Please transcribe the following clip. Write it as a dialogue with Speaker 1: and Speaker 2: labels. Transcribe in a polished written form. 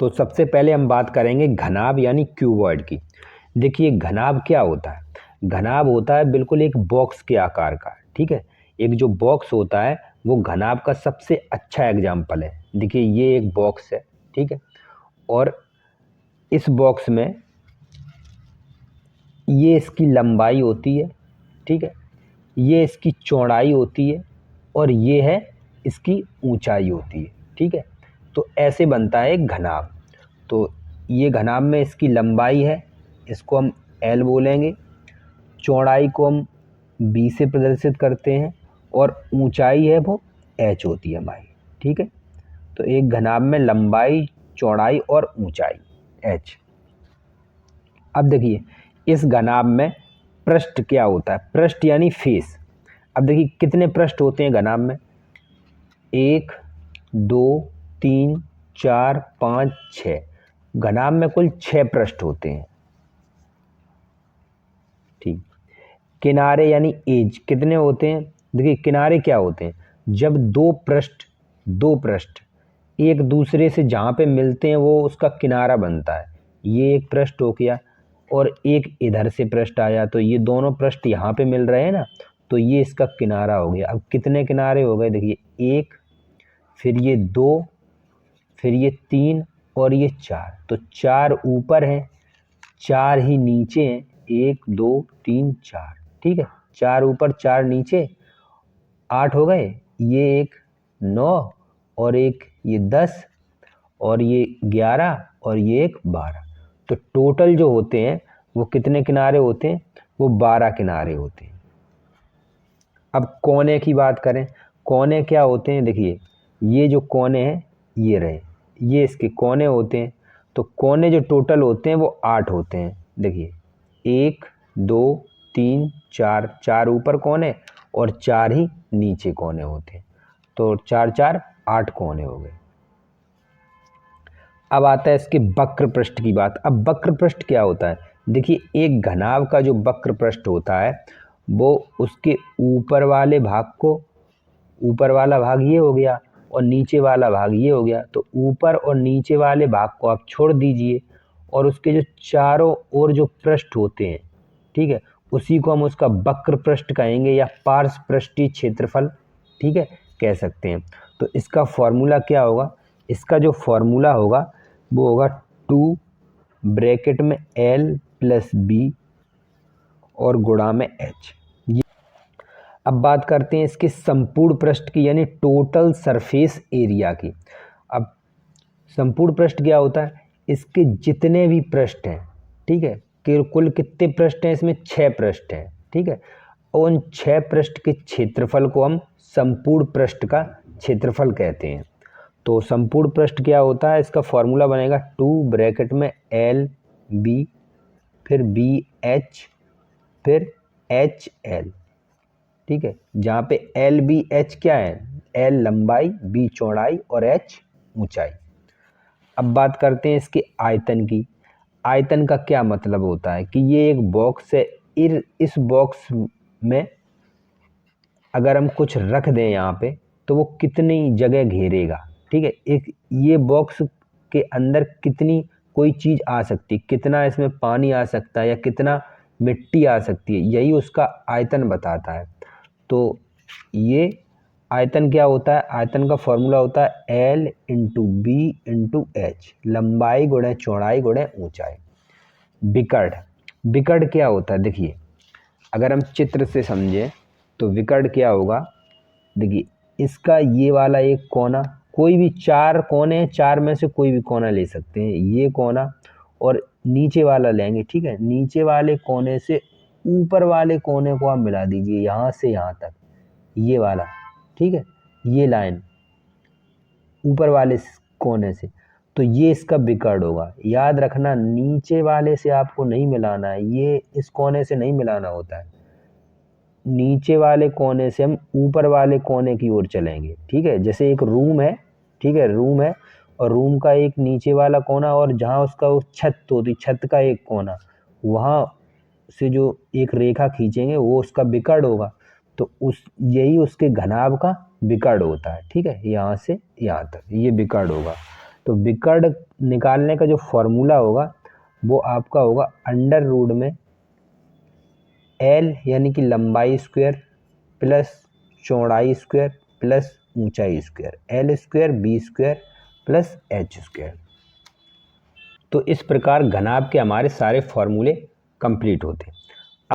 Speaker 1: तो सबसे पहले हम बात करेंगे घनाभ यानी क्यूबॉइड की। देखिए घनाभ क्या होता है? घनाभ होता है बिल्कुल एक बॉक्स के आकार का, ठीक है। एक जो बॉक्स होता है वो घनाभ का सबसे अच्छा एग्जाम्पल है। देखिए ये एक बॉक्स है, ठीक है, और इस बॉक्स में ये इसकी लंबाई होती है, ठीक है, ये इसकी चौड़ाई होती है और ये है इसकी ऊंचाई होती है, ठीक है। तो ऐसे बनता है एक घनाभ। तो ये घनाभ में इसकी लंबाई है, इसको हम L बोलेंगे, चौड़ाई को हम B से प्रदर्शित करते हैं और ऊंचाई है वो H होती है हमारी, ठीक है। तो एक घनाभ में लंबाई, चौड़ाई और ऊंचाई H। अब देखिए इस घनाभ में पृष्ठ क्या होता है? पृष्ठ यानी फेस। अब देखिए कितने पृष्ठ होते हैं घनाभ में? 1 2 3 4 5 6। घनाभ में कुल 6 पृष्ठ होते हैं, ठीक। किनारे यानी एज कितने होते हैं? देखिए किनारे क्या होते हैं? जब दो पृष्ठ एक दूसरे से जहाँ पे मिलते हैं वो उसका किनारा बनता है। ये एक पृष्ठ हो गया और एक इधर से पृष्ठ आया, तो ये दोनों पृष्ठ यहाँ पे मिल रहे हैं ना, तो ये इसका किनारा हो गया। अब कितने किनारे हो गए? देखिए 1, फिर ये 2, फिर ये 3 और ये 4। तो 4 ऊपर हैं, 4 ही नीचे हैं। 1 2 3 4, ठीक है। 4 ऊपर 4 नीचे, 8 हो गए। ये एक 9 और एक ये 10 और ये 11 और ये एक 12। तो टोटल जो होते हैं वो कितने किनारे होते हैं? वो 12 किनारे होते हैं। अब कोने की बात करें, कोने क्या होते हैं? देखिए ये जो कोने हैं ये रहे, ये इसके कोने होते हैं। तो कोने जो टोटल होते हैं वो 8 होते हैं। देखिए 1 2 3 4, 4 ऊपर कोने और 4 ही नीचे कोने होते हैं। तो 4 4 8 कोने हो गए। अब आता है इसके वक्र पृष्ठ की बात। अब वक्र पृष्ठ क्या होता है? देखिए एक घनाभ का जो वक्र पृष्ठ होता है वो उसके ऊपर वाले भाग को, ऊपर वाला भाग ये हो गया और नीचे वाला भाग ये हो गया। तो ऊपर और नीचे वाले भाग को आप छोड़ दीजिए और उसके जो चारों ओर जो पृष्ठ होते हैं, ठीक है, उसी को हम उसका वक्र पृष्ठ कहेंगे या पार्श्व पृष्ठीय क्षेत्रफल, ठीक है, कह सकते हैं। तो इसका फॉर्मूला क्या होगा? इसका जो फॉर्मूला होगा वो होगा 2 ब्रैकेट में L प्लस B और गुणा में H। अब बात करते हैं इसके संपूर्ण पृष्ठ की यानी टोटल सरफेस एरिया की। अब संपूर्ण पृष्ठ क्या होता है? इसके जितने भी पृष्ठ हैं, ठीक है, कि कुल कितने पृष्ठ हैं? इसमें 6 पृष्ठ हैं, ठीक है। और उन 6 पृष्ठ के क्षेत्रफल को हम संपूर्ण पृष्ठ का क्षेत्रफल कहते हैं। तो संपूर्ण पृष्ठ क्या होता है? इसका फॉर्मूला बनेगा 2 ब्रैकेट में L B, फिर B H, फिर H L, ठीक है। जहाँ पे L B H क्या है? L लंबाई, B चौड़ाई और H ऊंचाई। अब बात करते हैं इसके आयतन की। आयतन का क्या मतलब होता है? कि ये एक बॉक्स है, इस बॉक्स में अगर हम कुछ रख दें यहाँ पे तो वो कितनी जगह घेरेगा, ठीक है। एक ये बॉक्स के अंदर कितनी कोई चीज़ आ सकती है, कितना इसमें पानी आ सकता है या कितना मिट्टी आ सकती है, यही उसका आयतन बताता है। तो ये आयतन क्या होता है? आयतन का फॉर्मूला होता है L into B into H, लंबाई गुणे चौड़ाई गुणे ऊंचाई। विकर्ण, विकर्ण क्या होता है? देखिए अगर हम चित्र से समझें तो विकर्ण क्या होगा? देखिए इसका ये वाला एक कोना, कोई भी 4 कोने हैं, 4 में से कोई भी कोना ले सकते हैं। ये कोना और नीचे वाला लेंगे, ठीक है। नीचे वाले कोने से ऊपर वाले कोने को आप मिला दीजिए, यहाँ से यहाँ तक, ये वाला, ठीक है, ये लाइन ऊपर वाले कोने से। तो ये इसका विकर्ण होगा। याद रखना नीचे वाले से आपको नहीं मिलाना है, ये इस कोने से नहीं मिलाना होता है। नीचे वाले कोने से हम ऊपर वाले कोने की ओर चलेंगे, ठीक है। जैसे एक रूम है, ठीक है, रूम है और रूम का एक नीचे वाला कोना और जहाँ उसका वो छत होती, छत का एक कोना, वहाँ से जो एक रेखा खींचेंगे वो उसका विकर्ण होगा। तो यही उसके घनाभ का विकर्ण होता है, ठीक है। यहाँ से यहाँ तक ये विकर्ण होगा। तो विकर्ण निकालने का जो फॉर्मूला होगा वो आपका होगा अंडर रूट में एल यानी कि लंबाई स्क्वायर प्लस चौड़ाई स्क्वायर प्लस ऊंचाई square, L square B square plus H square. तो इस प्रकार घनाभ के हमारे सारे फॉर्मूले कंप्लीट होते हैं।